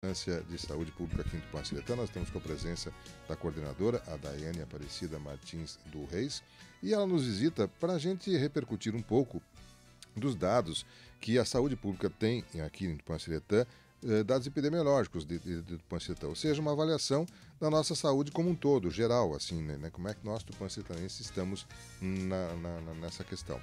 De Saúde Pública aqui em Tupanciretã. Nós estamos com a presença da coordenadora, a Daiane Aparecida Martins do Reis, e ela nos visita para a gente repercutir um pouco dos dados que a saúde pública tem aqui em Tupanciretã, dados epidemiológicos de Tupanciretã, ou seja, uma avaliação da nossa saúde como um todo, geral, assim, né? Como é que nós, tupanciretanenses, estamos nessa questão.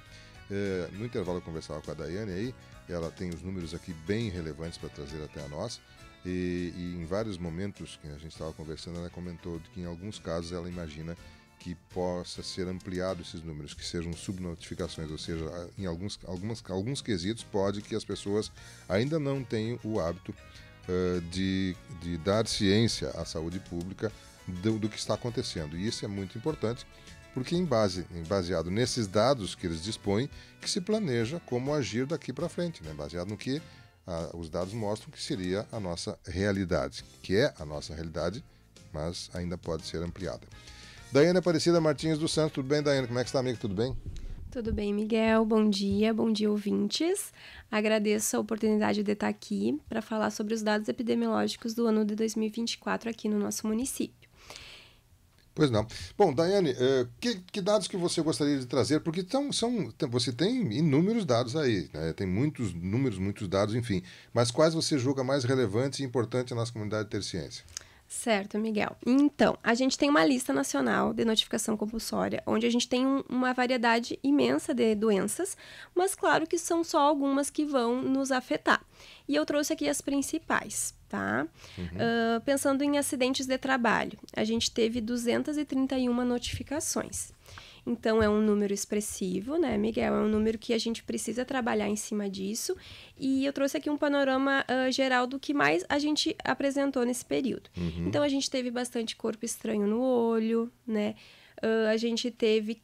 No intervalo eu conversava com a Daiane aí, ela tem os números aqui bem relevantes para trazer até a nós, e em vários momentos que a gente estava conversando, ela comentou que em alguns casos ela imagina que possa ser ampliado esses números, que sejam subnotificações, ou seja, em alguns quesitos pode que as pessoas ainda não tenham o hábito de dar ciência à saúde pública do que está acontecendo. E isso é muito importante, porque baseado nesses dados que eles dispõem, que se planeja como agir daqui para frente, né? Baseado no que os dados mostram que seria a nossa realidade, que é a nossa realidade, mas ainda pode ser ampliada. Daiane Aparecida Martins dos Santos, tudo bem, Daiane? Como é que está, amigo? Tudo bem? Tudo bem, Miguel. Bom dia, ouvintes. Agradeço a oportunidade de estar aqui para falar sobre os dados epidemiológicos do ano de 2024 aqui no nosso município. Pois não. Bom, Daiane, que dados que você gostaria de trazer? Porque você tem inúmeros dados aí, né? Tem muitos números, muitos dados, enfim. Mas quais você julga mais relevantes e importantes na nossa comunidade ter ciência? Certo, Miguel. Então, a gente tem uma lista nacional de notificação compulsória, onde a gente tem uma variedade imensa de doenças, mas claro que são só algumas que vão nos afetar. E eu trouxe aqui as principais, tá? Pensando em acidentes de trabalho, a gente teve 231 notificações. Então, é um número expressivo, né, Miguel? É um número que a gente precisa trabalhar em cima disso. E eu trouxe aqui um panorama geral do que mais a gente apresentou nesse período. Então, a gente teve bastante corpo estranho no olho, né? A gente teve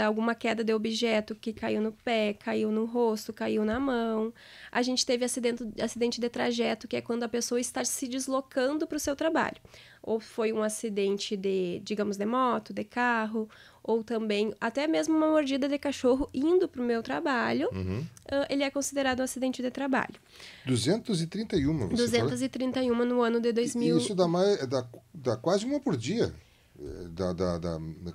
alguma queda de objeto que caiu no pé, caiu no rosto, caiu na mão. A gente teve acidente de trajeto, que é quando a pessoa está se deslocando para o seu trabalho. Ou foi um acidente digamos, de moto, de carro, ou também até mesmo uma mordida de cachorro indo para o meu trabalho. Ele é considerado um acidente de trabalho. 231, você 231 falou? no ano de 2000. Isso dá quase uma por dia.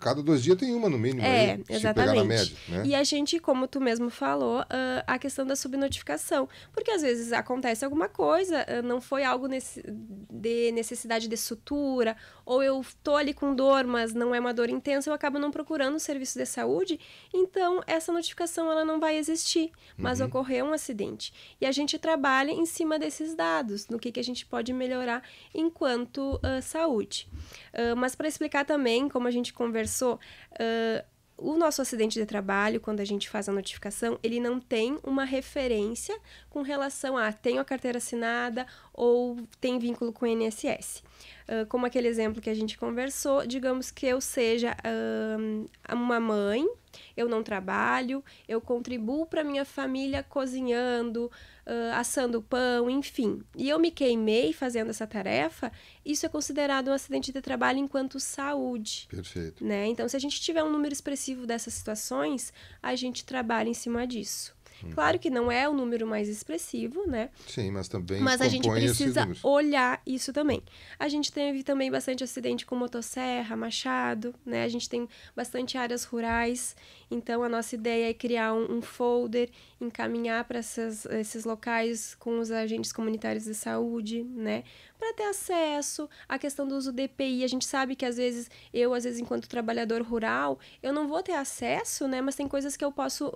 Cada 2 dias tem uma no mínimo aí, exatamente. se pegar na média, né? E a gente, como tu mesmo falou, a questão da subnotificação, porque às vezes acontece alguma coisa, não foi algo de necessidade de sutura, ou eu tô ali com dor, mas não é uma dor intensa, eu acabo não procurando o serviço de saúde, então essa notificação ela não vai existir, mas ocorreu um acidente. E a gente trabalha em cima desses dados, no que a gente pode melhorar enquanto saúde. Mas para explicar também, como a gente conversou, o nosso acidente de trabalho, quando a gente faz a notificação, ele não tem uma referência com relação a tenho a carteira assinada ou tem vínculo com o INSS. Como aquele exemplo que a gente conversou, digamos que eu seja uma mãe, eu não trabalho, eu contribuo para minha família cozinhando, assando pão, enfim. E eu me queimei fazendo essa tarefa, isso é considerado um acidente de trabalho enquanto saúde. Perfeito. Né? Então, se a gente tiver um número expressivo dessas situações, a gente trabalha em cima disso. Claro que não é o número mais expressivo, né? Sim, mas também Mas a gente precisa esse olhar isso também. A gente teve também bastante acidente com motosserra, machado, né? A gente tem bastante áreas rurais, então a nossa ideia é criar um folder, encaminhar para esses locais com os agentes comunitários de saúde, né? Para ter acesso à questão do uso de EPI. A gente sabe que às vezes, enquanto trabalhador rural, eu não vou ter acesso, né? Mas tem coisas que eu posso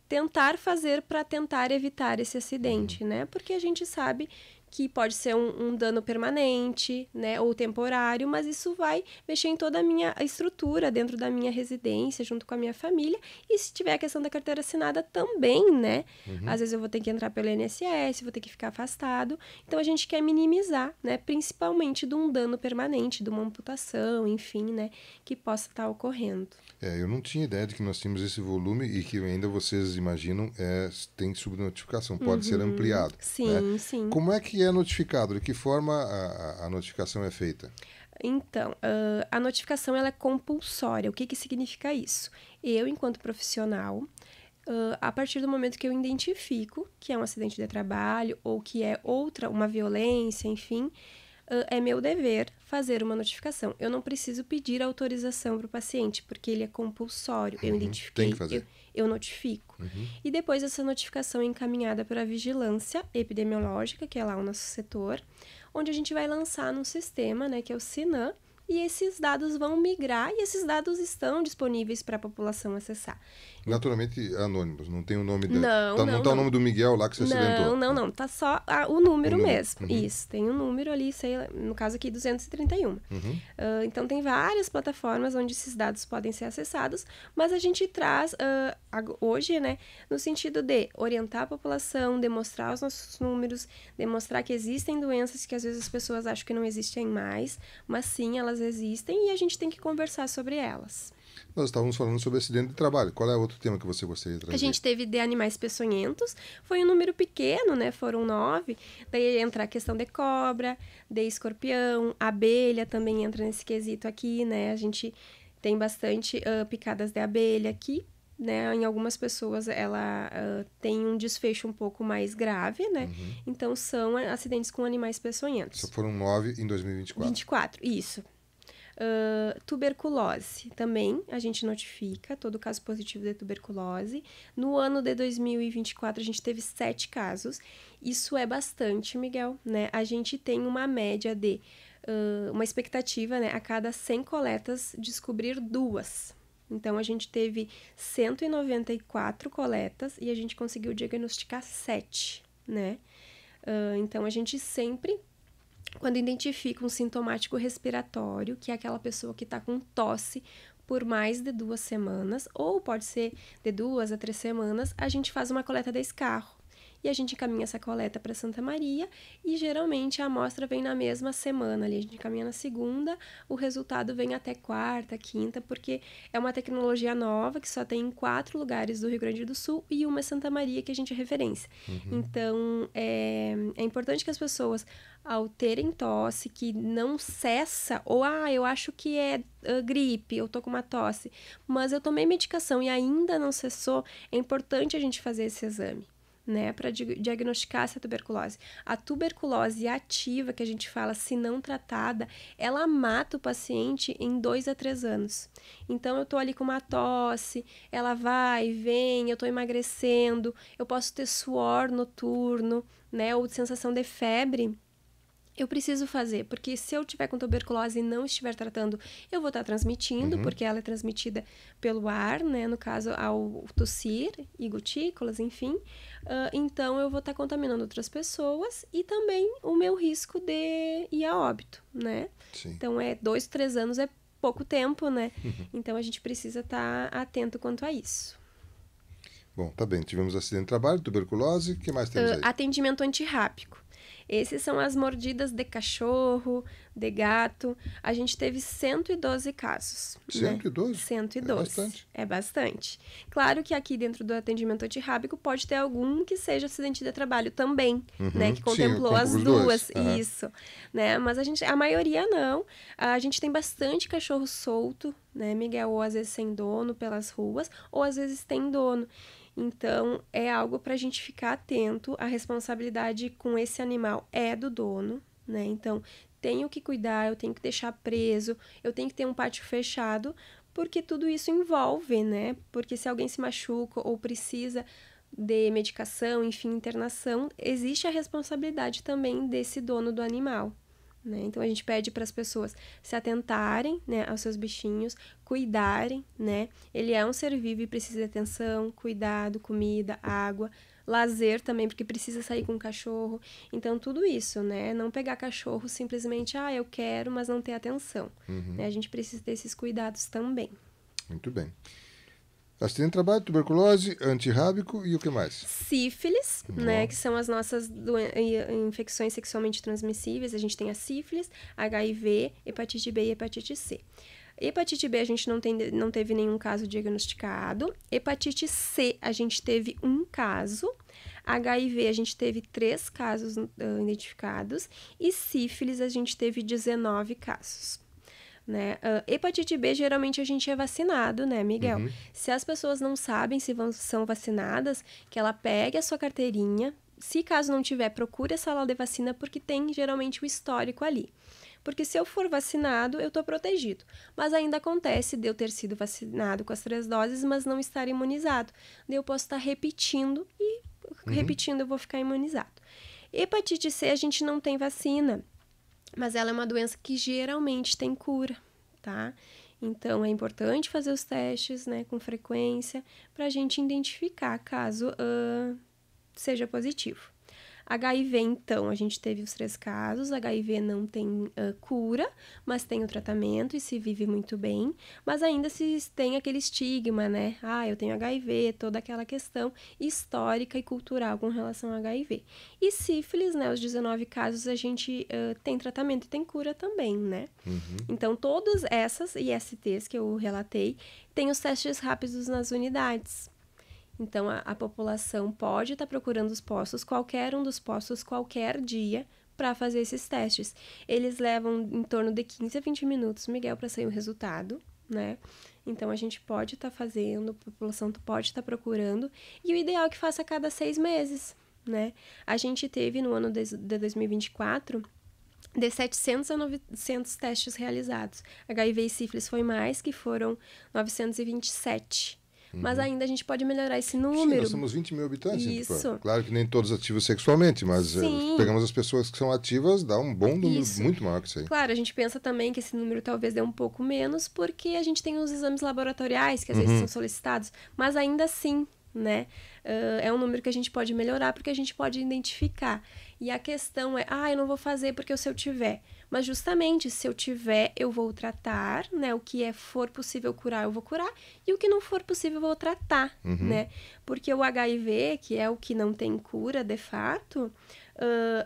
tentar fazer para tentar evitar esse acidente, né? Porque a gente sabe que pode ser um dano permanente, né, ou temporário, mas isso vai mexer em toda a minha estrutura dentro da minha residência, junto com a minha família, e se tiver a questão da carteira assinada também, né, às vezes eu vou ter que entrar pelo INSS, vou ter que ficar afastado, então a gente quer minimizar, né, principalmente de um dano permanente, de uma amputação, enfim, né, que possa estar ocorrendo. Eu não tinha ideia de que nós tínhamos esse volume e que ainda vocês imaginam tem subnotificação, pode ser ampliado. Sim, né? sim. Como é que é notificado? De que forma a notificação é feita? Então, a notificação ela é compulsória. O que significa isso? Eu, enquanto profissional, A partir do momento que eu identifico que é um acidente de trabalho ou que é uma violência, enfim, é meu dever fazer uma notificação. Eu não preciso pedir autorização para o paciente, porque ele é compulsório. Eu identifiquei, tem que fazer. Eu notifico. E depois essa notificação é encaminhada para a vigilância epidemiológica, que é lá o nosso setor, onde a gente vai lançar num sistema, né, que é o SINAM, e esses dados vão migrar e esses dados estão disponíveis para a população acessar. Naturalmente anônimos, não tem o nome Não tá o nome do Miguel lá que você acidentou. Não, tá só o número mesmo. Isso, tem um número ali, no caso aqui 231. Então tem várias plataformas onde esses dados podem ser acessados, mas a gente traz hoje, né, no sentido de orientar a população, demonstrar os nossos números, demonstrar que existem doenças que às vezes as pessoas acham que não existem mais, mas sim, elas existem e a gente tem que conversar sobre elas. Nós estávamos falando sobre acidente de trabalho. Qual é outro tema que você gostaria de trazer? A gente teve de animais peçonhentos, foi um número pequeno, né? Foram 9. Daí entra a questão de cobra, de escorpião, abelha também entra nesse quesito aqui, né? A gente tem bastante picadas de abelha aqui, né? Em algumas pessoas ela tem um desfecho um pouco mais grave, né? Então são acidentes com animais peçonhentos. Só foram 9 em 2024. 24, isso. Tuberculose também a gente notifica todo caso positivo de tuberculose. No ano de 2024 a gente teve 7 casos. Isso é bastante, Miguel, né? A gente tem uma média de uma expectativa, né, a cada 100 coletas descobrir 2. Então a gente teve 194 coletas e a gente conseguiu diagnosticar 7, né? Então a gente sempre, quando identifica um sintomático respiratório, que é aquela pessoa que está com tosse por mais de 2 semanas, ou pode ser de 2 a 3 semanas, a gente faz uma coleta de escarro. E a gente encaminha essa coleta para Santa Maria e geralmente a amostra vem na mesma semana. Ali a gente encaminha na segunda, o resultado vem até quarta, quinta, porque é uma tecnologia nova que só tem em 4 lugares do Rio Grande do Sul e uma é Santa Maria que a gente é referência. Então, é importante que as pessoas, ao terem tosse, que não cessa, ou eu acho que é gripe, eu tô com uma tosse, mas eu tomei medicação e ainda não cessou, é importante a gente fazer esse exame, né, para diagnosticar essa tuberculose. A tuberculose ativa, que a gente fala, se não tratada, ela mata o paciente em 2 a 3 anos. Então, eu tô ali com uma tosse, ela vai, vem, eu tô emagrecendo, eu posso ter suor noturno, né, ou sensação de febre. Eu preciso fazer, porque se eu tiver com tuberculose e não estiver tratando, eu vou estar transmitindo, porque ela é transmitida pelo ar, né? No caso, ao tossir e gotículas, enfim. Então, eu vou estar contaminando outras pessoas e também o meu risco de ir a óbito, né? Sim. Então, 2, 3 anos é pouco tempo, né? Então, a gente precisa estar atento quanto a isso. Bom, tá bem. Tivemos acidente de trabalho, tuberculose, o que mais temos aí? Atendimento antirrábico. Esses são as mordidas de cachorro, de gato. A gente teve 112 casos. 112? Né? 112. É bastante. É bastante. Claro que aqui dentro do atendimento antirrábico pode ter algum que seja acidente de trabalho também, né? Que contemplou as duas. Isso. Né? Mas a maioria não. A gente tem bastante cachorro solto, né, Miguel? Ou às vezes sem dono pelas ruas, ou às vezes tem dono. Então, é algo para a gente ficar atento. A responsabilidade com esse animal é do dono, né? Então, tenho que cuidar, eu tenho que deixar preso, eu tenho que ter um pátio fechado, porque tudo isso envolve, né? Porque se alguém se machuca ou precisa de medicação, enfim, internação, existe a responsabilidade também desse dono do animal. Né? Então, a gente pede para as pessoas se atentarem, né, aos seus bichinhos, cuidarem, né? Ele é um ser vivo e precisa de atenção, cuidado, comida, água, lazer também, porque precisa sair com o cachorro. Então, tudo isso, né? Não pegar cachorro simplesmente, eu quero, mas não ter atenção. Né? A gente precisa ter esses cuidados também. Muito bem. Acidente de trabalho, tuberculose, antirrábico e o que mais? Sífilis, né, que são as nossas infecções sexualmente transmissíveis. A gente tem a sífilis, HIV, hepatite B e hepatite C. Hepatite B a gente não teve nenhum caso diagnosticado. Hepatite C a gente teve 1 caso. HIV a gente teve 3 casos identificados. E sífilis a gente teve 19 casos. né? Hepatite B, geralmente a gente é vacinado, né, Miguel? Uhum. Se as pessoas não sabem se são vacinadas, que ela pegue a sua carteirinha. Se caso não tiver, procure a sala de vacina, porque tem geralmente o histórico ali. Porque se eu for vacinado, eu estou protegido. Mas ainda acontece de eu ter sido vacinado com as 3 doses, mas não estar imunizado. Daí eu posso estar repetindo e repetindo eu vou ficar imunizado. Hepatite C a gente não tem vacina, mas ela é uma doença que geralmente tem cura, tá? Então é importante fazer os testes, né, com frequência, para a gente identificar caso seja positivo. HIV, então, a gente teve os 3 casos. HIV não tem cura, mas tem o tratamento e se vive muito bem. Mas ainda se tem aquele estigma, né? Ah, eu tenho HIV, toda aquela questão histórica e cultural com relação ao HIV. E sífilis, né? Os 19 casos a gente tem tratamento e tem cura também, né? Então, todas essas ISTs que eu relatei, tem os testes rápidos nas unidades. Então, a população pode estar procurando os postos, qualquer um dos postos, qualquer dia, para fazer esses testes. Eles levam em torno de 15 a 20 minutos, Miguel, para sair o resultado, né? Então, a gente pode estar fazendo, a população pode estar procurando, e o ideal é que faça a cada 6 meses, né? A gente teve, no ano de 2024... de 700 a 900 testes realizados. HIV e sífilis foi mais, que foram 927. Mas ainda a gente pode melhorar esse número. Sim, nós somos 20 mil habitantes. Isso. Claro que nem todos ativos sexualmente, mas pegamos as pessoas que são ativas, dá um bom número, muito maior que isso aí. Claro, a gente pensa também que esse número talvez dê um pouco menos, porque a gente tem os exames laboratoriais que às vezes são solicitados, mas ainda assim, né? É um número que a gente pode melhorar, porque a gente pode identificar. E a questão é, eu não vou fazer porque se eu tiver. Mas justamente, se eu tiver, eu vou tratar, né? O que for possível curar, eu vou curar. E o que não for possível, eu vou tratar, né? Porque o HIV, que é o que não tem cura, de fato,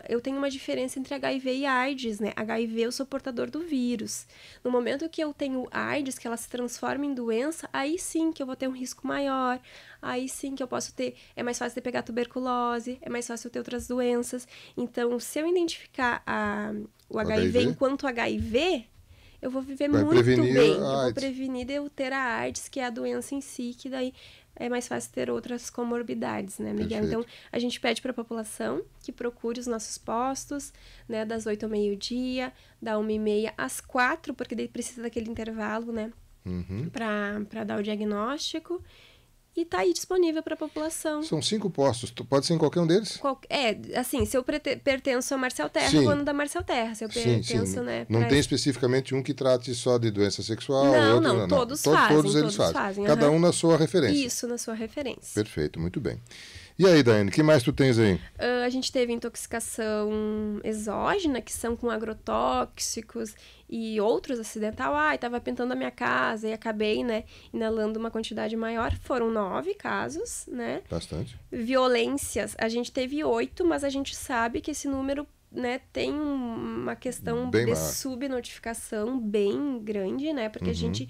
eu tenho uma diferença entre HIV e AIDS, né? HIV, eu sou portador do vírus. No momento que eu tenho AIDS, que ela se transforma em doença, aí sim que eu vou ter um risco maior. Aí sim que eu posso ter... É mais fácil de pegar tuberculose, é mais fácil ter outras doenças. Então, se eu identificar o HIV enquanto HIV, eu vou viver muito bem. Eu vou prevenir de eu ter a AIDS, que é a doença em si, que daí é mais fácil ter outras comorbidades, né, Miguel? Perfeito. Então, a gente pede para a população que procure os nossos postos, né, das 8 ao meio-dia, da 1h30 às 4, porque daí precisa daquele intervalo, né, para dar o diagnóstico. E tá aí disponível para a população. São 5 postos, pode ser em qualquer um deles? Assim, se eu pertenço a Marcel Terra, eu vou no da Marcel Terra. Se eu pertenço, né... Não tem especificamente um que trate só de doença sexual? Não, todos fazem. Todos eles fazem. Cada um na sua referência. Isso, na sua referência. Perfeito, muito bem. E aí, Daiane, o que mais tu tens aí? A gente teve intoxicação exógena, que são com agrotóxicos e outros acidental. Estava pintando a minha casa e acabei, né, inalando uma quantidade maior. Foram 9 casos, né? Bastante. Violências, a gente teve 8, mas a gente sabe que esse número, né, tem uma questão de subnotificação bem grande, né? Porque a gente...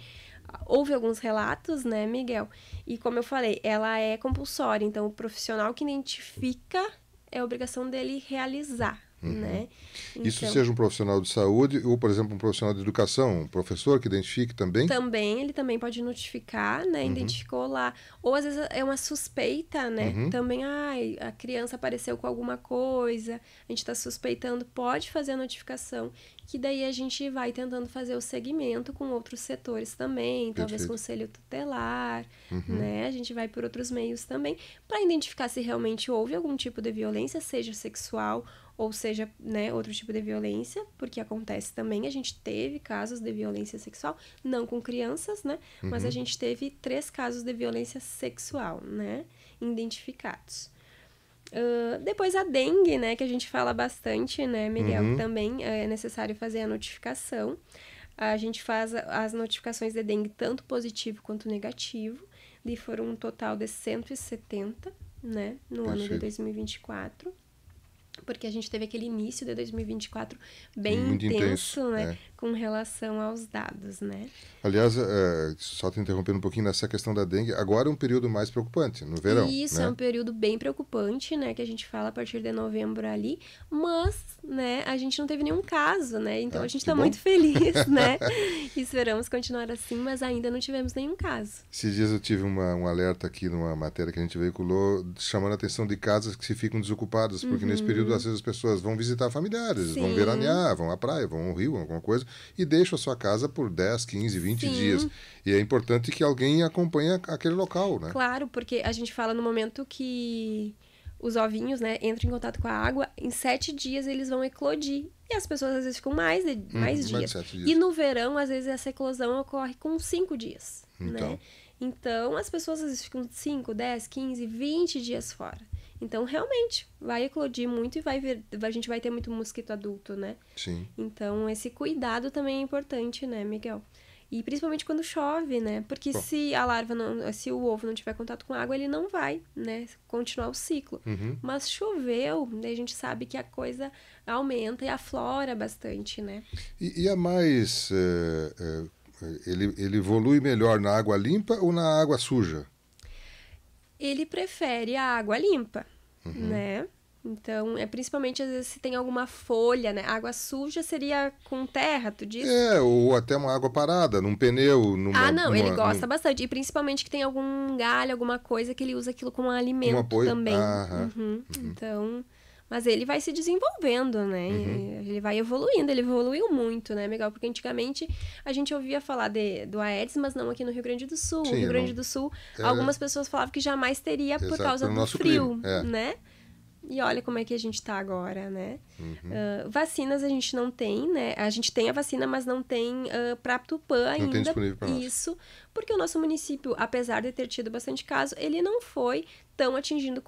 Houve alguns relatos, né, Miguel? E como eu falei, ela é compulsória. Então, o profissional que identifica é a obrigação dele realizar, né? Então, isso seja um profissional de saúde ou, por exemplo, um profissional de educação, um professor que identifique também? Ele também pode notificar, né? Identificou lá. Ou, às vezes, é uma suspeita, né? Também, a criança apareceu com alguma coisa, a gente está suspeitando, pode fazer a notificação, que daí a gente vai tentando fazer o segmento com outros setores também, talvez conselho tutelar, né? A gente vai por outros meios também, para identificar se realmente houve algum tipo de violência, seja sexual ou seja, né, outro tipo de violência, porque acontece também, a gente teve casos de violência sexual, não com crianças, né, mas a gente teve 3 casos de violência sexual, né, identificados. Depois a dengue, né, que a gente fala bastante, né, Miguel, também é necessário fazer a notificação. A gente faz as notificações de dengue tanto positivo quanto negativo, e foram um total de 170, né, no ano de 2024. porque a gente teve aquele início de 2024 bem muito intenso, né? é. Com relação aos dados, né? Aliás, só te interrompendo um pouquinho nessa questão da dengue, agora é um período mais preocupante, no verão. Isso, né? é um período bem preocupante, né? Que a gente fala a partir de novembro ali, mas, né, a gente não teve nenhum caso, né? Então a gente tá muito feliz, né? E esperamos continuar assim, mas ainda não tivemos nenhum caso. Esses dias eu tive um alerta aqui numa matéria que a gente veiculou, chamando a atenção de casas que se ficam desocupadas, porque nesse período, às vezes, as pessoas vão visitar familiares, vão veranear, vão à praia, vão ao rio, alguma coisa, e deixam a sua casa por 10, 15, 20 dias. E é importante que alguém acompanhe aquele local, né? Claro, porque a gente fala no momento que os ovinhos, né, entram em contato com a água, em 7 dias eles vão eclodir. E as pessoas às vezes ficam mais dias. Mais de 7 dias. E no verão, às vezes, essa eclosão ocorre com 5 dias, né? Então, as pessoas às vezes ficam 5, 10, 15, 20 dias fora. Então, realmente, vai eclodir muito e a gente vai ter muito mosquito adulto, né? Sim. Então, esse cuidado também é importante, né, Miguel? E principalmente quando chove, né? Porque se a larva se o ovo não tiver contato com água, ele não vai, né, continuar o ciclo. Mas choveu, daí a gente sabe que a coisa aumenta e aflora bastante, né? E a mais... ele evolui melhor na água limpa ou na água suja? Ele prefere a água limpa, né? Então, principalmente às vezes se tem alguma folha, né? Água suja seria com terra, tu diz? Ou até uma água parada, num pneu. Ele gosta bastante. E principalmente que tem algum galho, alguma coisa que ele usa aquilo como alimento também. Então, mas ele vai se desenvolvendo, né? Ele vai evoluindo, ele evoluiu muito, né, Miguel? Porque antigamente a gente ouvia falar do Aedes, mas não aqui no Rio Grande do Sul. No Rio Grande do Sul, algumas pessoas falavam que jamais teria por causa do frio, né? E olha como é que a gente tá agora, né? Vacinas a gente não tem, né? A gente tem a vacina, mas não tem para Tupã ainda. Não tem disponível para nós. Isso, porque o nosso município, apesar de ter tido bastante caso, ele não foi tão atingido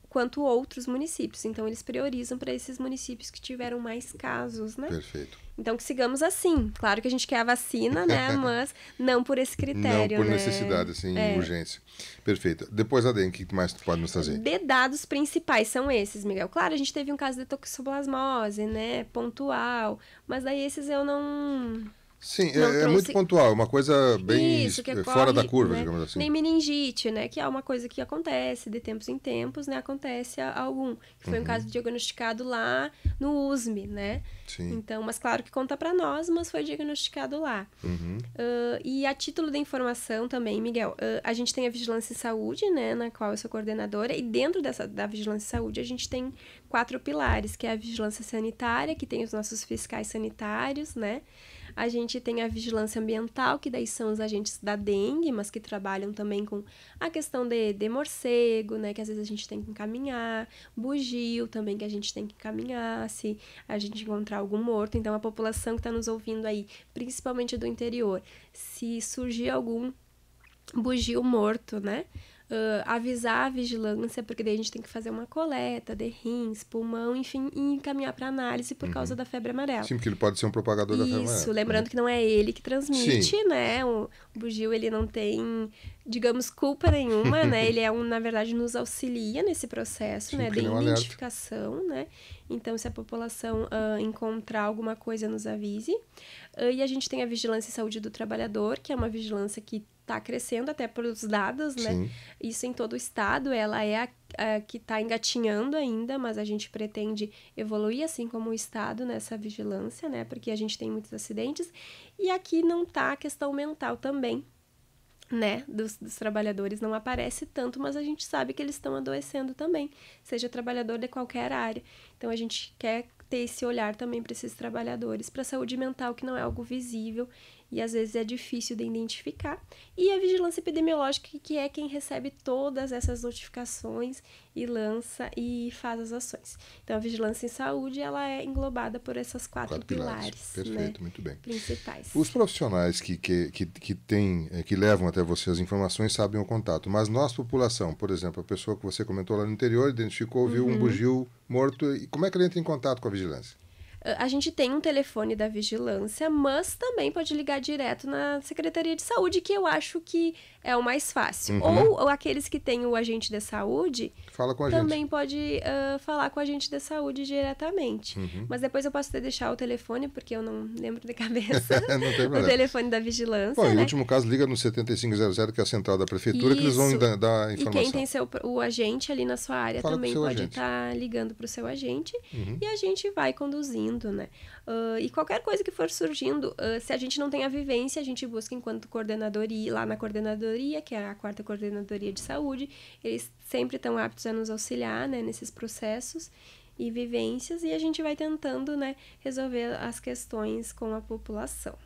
quanto outros municípios. Então, eles priorizam para esses municípios que tiveram mais casos, né? Perfeito. Então, que sigamos assim. Claro que a gente quer a vacina, né? Mas não por esse critério, não por né? necessidade, assim, urgência. Perfeito. Depois da dengue, o que mais tu pode nos trazer? De dados principais são esses, Miguel. Claro, a gente teve um caso de toxoplasmose, né? Pontual. Mas daí esses eu não... Sim, é muito pontual, uma coisa bem fora da curva, né? digamos assim. Nem meningite, né? Que é uma coisa que acontece de tempos em tempos, né? Acontece algum. Que foi um caso diagnosticado lá no USM, né? Sim. Então, mas claro que conta para nós, mas foi diagnosticado lá. E a título de informação também, Miguel, a gente tem a Vigilância em Saúde, né? Na qual eu sou coordenadora. E dentro da Vigilância em Saúde, a gente tem 4 pilares, que é a Vigilância Sanitária, que tem os nossos fiscais sanitários, né? A gente tem a vigilância ambiental, que daí são os agentes da dengue, mas que trabalham também com a questão de morcego, né? Que às vezes a gente tem que encaminhar. Bugio também, que a gente tem que encaminhar se a gente encontrar algum morto. Então, a população que está nos ouvindo aí, principalmente do interior, se surgir algum bugio morto, né? Avisar a vigilância, porque daí a gente tem que fazer uma coleta de rins, pulmão, enfim, e encaminhar para análise por causa da febre amarela. Sim, porque ele pode ser um propagador da febre amarela. Isso, lembrando que não é ele que transmite, né? O bugio, ele não tem, digamos, culpa nenhuma, né? Ele na verdade, nos auxilia nesse processo, né? De identificação, né? Então, se a população encontrar alguma coisa, nos avise. E a gente tem a Vigilância em Saúde do Trabalhador, que é uma vigilância que está crescendo até pelos dados, né? Sim. Isso em todo o estado, ela é a que está engatinhando ainda, mas a gente pretende evoluir, assim como o estado, nessa vigilância, né? Porque a gente tem muitos acidentes. E aqui não está a questão mental também, né? Dos trabalhadores não aparece tanto, mas a gente sabe que eles estão adoecendo também, seja trabalhador de qualquer área. Então, a gente quer ter esse olhar também para esses trabalhadores, para a saúde mental, que não é algo visível e às vezes é difícil de identificar. E a vigilância epidemiológica, que é quem recebe todas essas notificações e lança e faz as ações. Então, a vigilância em saúde, ela é englobada por essas 4 pilares. Perfeito, né? muito bem. Principais. Os profissionais que levam até você as informações sabem o contato, mas nós, população, por exemplo, a pessoa que você comentou lá no interior, identificou, viu um bugio morto, e como é que ele entra em contato com a vigilância? A gente tem um telefone da vigilância, mas também pode ligar direto na Secretaria de Saúde, que eu acho que é o mais fácil. Ou aqueles que têm o agente de saúde, fala com a também gente. pode falar com o agente de saúde diretamente. Mas depois eu posso até deixar o telefone, porque eu não lembro de cabeça. Não tem problema. O telefone da vigilância, Bom, né? em último caso, liga no 7500, que é a central da prefeitura, que eles vão dar informação. E quem tem o agente ali na sua área fala também pode estar ligando para o seu agente e a gente vai conduzindo, né? E qualquer coisa que for surgindo, se a gente não tem a vivência, a gente busca enquanto coordenadoria, lá na coordenadoria, que é a 4ª Coordenadoria de Saúde, eles sempre estão aptos a nos auxiliar, né, nesses processos e vivências, e a gente vai tentando, né, resolver as questões com a população.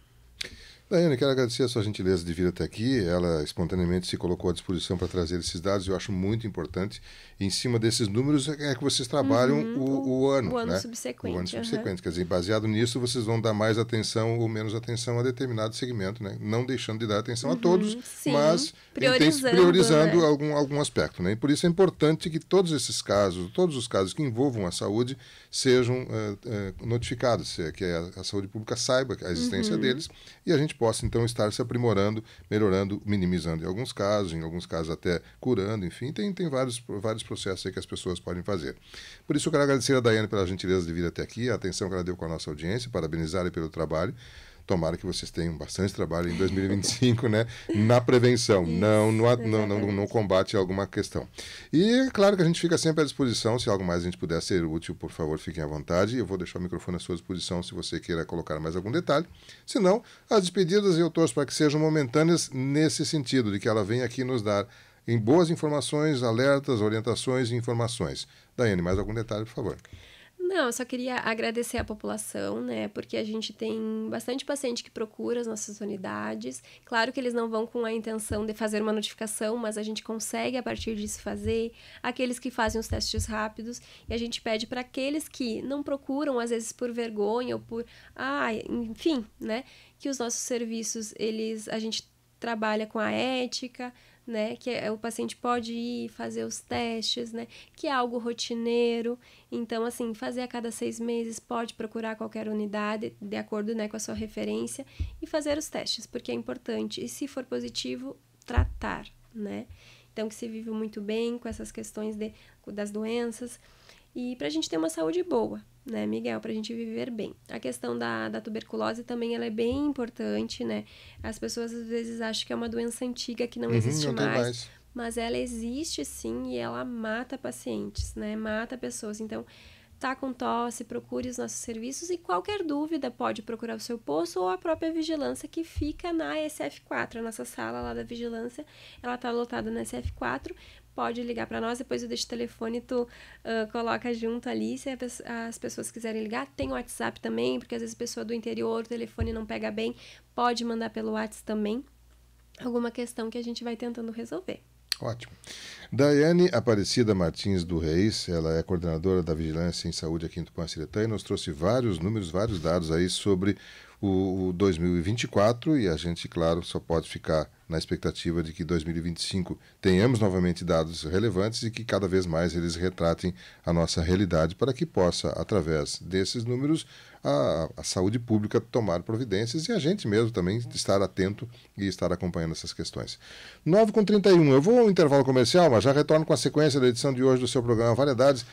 Daiane, quero agradecer a sua gentileza de vir até aqui. Ela espontaneamente se colocou à disposição para trazer esses dados. Eu acho muito importante. Em cima desses números é que vocês trabalham o ano. O ano né? subsequente. O ano subsequente. Quer dizer, baseado nisso, vocês vão dar mais atenção ou menos atenção a determinado segmento, né? Não deixando de dar atenção a todos, sim, mas priorizando né? algum aspecto. Né? E por isso é importante que todos os casos que envolvam a saúde, sejam notificados, que a saúde pública saiba a existência deles e a gente possa, então, estar se aprimorando, melhorando, minimizando em alguns casos até curando, enfim, tem vários processos aí que as pessoas podem fazer. Por isso eu quero agradecer a Daiane pela gentileza de vir até aqui, a atenção que ela deu com a nossa audiência, parabenizar pelo trabalho. Tomara que vocês tenham bastante trabalho em 2025, né? Na prevenção, no combate a alguma questão. E claro que a gente fica sempre à disposição, se algo mais a gente puder ser útil, por favor, fiquem à vontade. Eu vou deixar o microfone à sua disposição se você queira colocar mais algum detalhe. Se não, as despedidas eu torço para que sejam momentâneas nesse sentido, de que ela venha aqui nos dar em boas informações, alertas, orientações e informações. Daiane, mais algum detalhe, por favor? Não, eu só queria agradecer a população, né? Porque a gente tem bastante paciente que procura as nossas unidades. Claro que eles não vão com a intenção de fazer uma notificação, mas a gente consegue, a partir disso, fazer. Aqueles que fazem os testes rápidos. E a gente pede para aqueles que não procuram, às vezes por vergonha ou por... enfim, né? Que os nossos serviços, a gente trabalha com a ética, né, que o paciente pode ir fazer os testes, né, que é algo rotineiro. Então, assim, fazer a cada 6 meses, pode procurar qualquer unidade, de acordo, né, com a sua referência, e fazer os testes, porque é importante. E se for positivo, tratar, né. Então, que se vive muito bem com essas questões das doenças, e para a gente ter uma saúde boa, né, Miguel? Para a gente viver bem. A questão da tuberculose também ela é bem importante, né? As pessoas às vezes acham que é uma doença antiga que não existe mais, mas ela existe sim e ela mata pacientes, né? Mata pessoas. Então, tá com tosse, procure os nossos serviços e qualquer dúvida pode procurar o seu posto ou a própria vigilância que fica na SF4, a nossa sala lá da vigilância, ela tá lotada na SF4. Pode ligar para nós, depois eu deixo o telefone, tu coloca junto ali, se as pessoas quiserem ligar. Tem o WhatsApp também, porque às vezes a pessoa do interior, o telefone não pega bem, pode mandar pelo WhatsApp também. Alguma questão que a gente vai tentando resolver. Ótimo. Daiane Aparecida Martins do Reis, ela é coordenadora da Vigilância em Saúde aqui em Tupã-Siretã e nos trouxe vários números, vários dados aí sobre o 2024 e a gente, claro, só pode ficar na expectativa de que 2025 tenhamos novamente dados relevantes e que cada vez mais eles retratem a nossa realidade para que possa, através desses números, a saúde pública tomar providências e a gente mesmo também estar atento e estar acompanhando essas questões. 9h31, eu vou ao intervalo comercial, mas já retorno com a sequência da edição de hoje do seu programa Variedades,